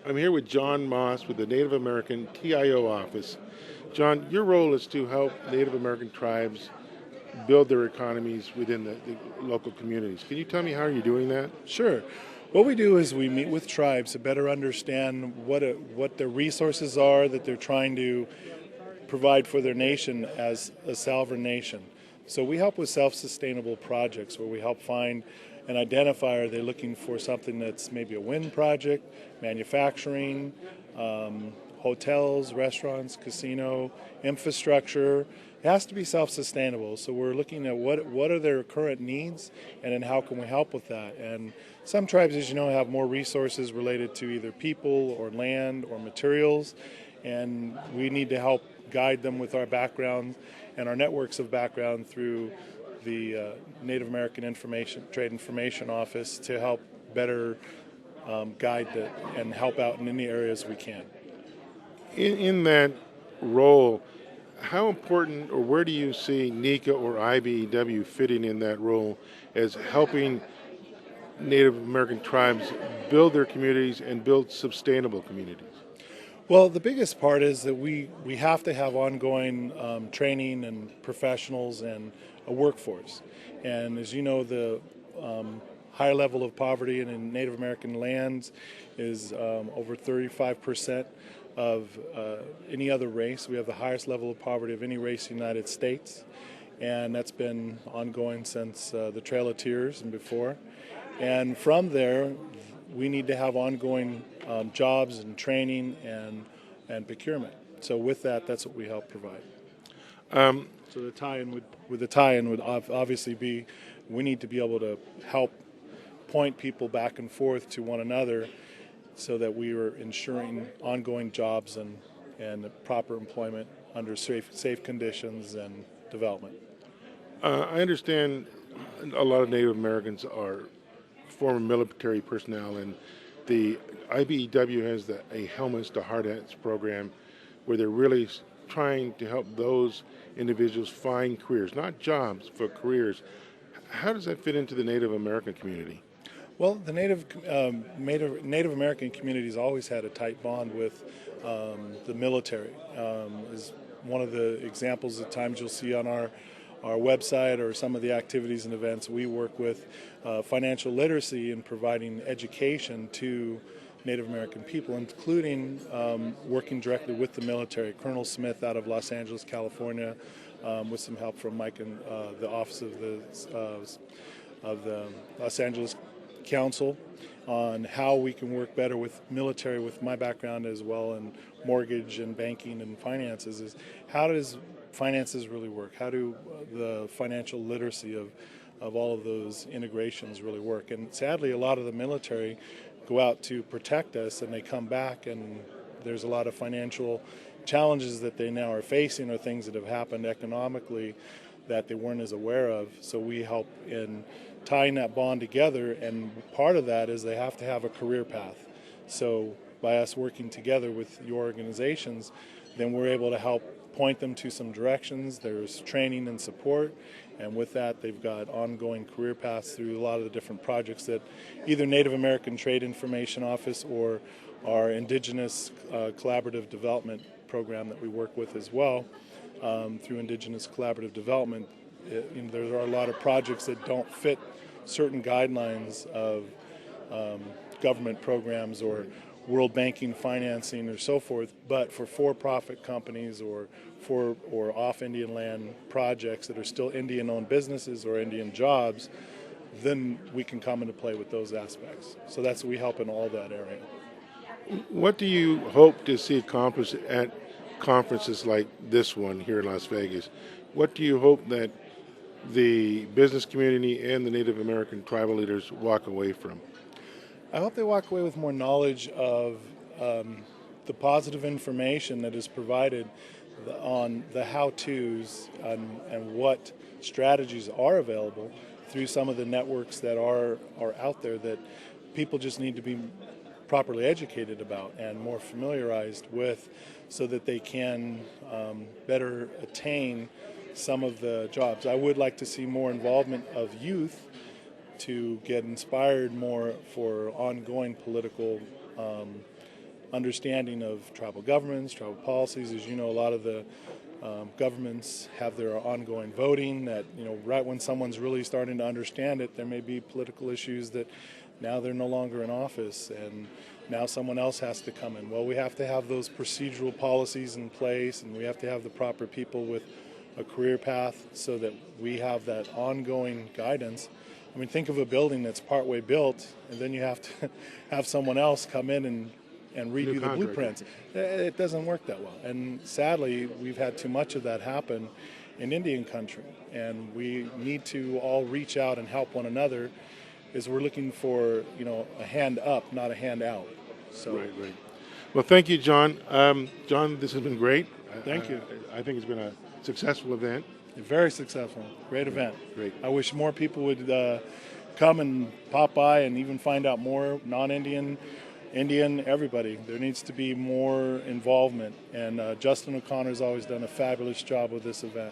I'm here with John Moss with the Native American TIO office. John, your role is to help Native American tribes build their economies within the local communities. Can you tell me how you're doing that? Sure. What we do is we meet with tribes to better understand what their resources are that they're trying to provide for their nation as a sovereign nation. So we help with self-sustainable projects where we help find and identify, are they looking for something that's maybe a wind project, manufacturing, hotels, restaurants, casino, infrastructure. It has to be self-sustainable. So we're looking at what are their current needs, and then how can we help with that. And some tribes, as you know, have more resources related to either people or land or materials, and we need to help guide them with our background and our networks of background through the Native American Trade Information Office to help better guide and help out in any areas we can. In that role, how important or where do you see NECA or IBEW fitting in that role as helping Native American tribes build their communities and build sustainable communities? Well, the biggest part is that we have to have ongoing training and professionals and a workforce. And as you know, the higher level of poverty in Native American lands is over 35% of any other race. We have the highest level of poverty of any race in the United States, and that's been ongoing since the Trail of Tears and before. And from there, we need to have ongoing jobs and training and procurement. So with that, that's what we help provide. So the tie-in would obviously be, we need to be able to help point people back and forth to one another so that we are ensuring ongoing jobs and proper employment under safe conditions and development. I understand a lot of Native Americans are former military personnel, and the IBEW has a Helmets to Hard Hats program where they're really trying to help those individuals find careers, not jobs, for careers. How does that fit into the Native American community? Well, the Native American community's always had a tight bond with the military. Is one of the examples at times you'll see on our website or some of the activities and events. We work with financial literacy and providing education to Native American people, including working directly with the military. Colonel Smith out of Los Angeles, California, with some help from Mike and the Office of the Los Angeles Council, on how we can work better with military, with my background as well in mortgage and banking and finances, is how does finances really work? How do the financial literacy of all of those integrations really work? And sadly, a lot of the military go out to protect us and they come back and there's a lot of financial challenges that they now are facing, or things that have happened economically that they weren't as aware of. So we help in tying that bond together, and part of that is they have to have a career path. So by us working together with your organizations, then we're able to help point them to some directions. There's training and support, and with that they've got ongoing career paths through a lot of the different projects that either Native American Trade Information Office or our Indigenous Collaborative Development program that we work with as well. Through Indigenous Collaborative Development, there are a lot of projects that don't fit certain guidelines of government programs or world banking financing or so forth, but for-profit companies or off Indian land projects that are still Indian-owned businesses or Indian jobs, then we can come into play with those aspects. So that's, we help in all that area. What do you hope to see accomplished at conferences like this one here in Las Vegas? What do you hope that the business community and the Native American tribal leaders walk away from? I hope they walk away with more knowledge of the positive information that is provided on the how-tos and what strategies are available through some of the networks that are out there that people just need to be properly educated about and more familiarized with, so that they can better attain some of the jobs. I would like to see more involvement of youth to get inspired more for ongoing political understanding of tribal governments, tribal policies. As you know, a lot of the governments have their ongoing voting that, right when someone's really starting to understand it, there may be political issues that now they're no longer in office and now someone else has to come in. Well, we have to have those procedural policies in place, and we have to have the proper people with a career path so that we have that ongoing guidance. I mean, think of a building that's partway built, and then you have to have someone else come in and redo the blueprints. It doesn't work that well. And sadly, we've had too much of that happen in Indian country. And we need to all reach out and help one another, as we're looking for, a hand up, not a hand out. So, Right. Well, thank you, John. John, this has been great. Thank you. I think it's been a successful event. Very successful. Great event. Great. I wish more people would come and pop by and even find out more, non-Indian, Indian, everybody. There needs to be more involvement. And Justin O'Connor's always done a fabulous job with this event.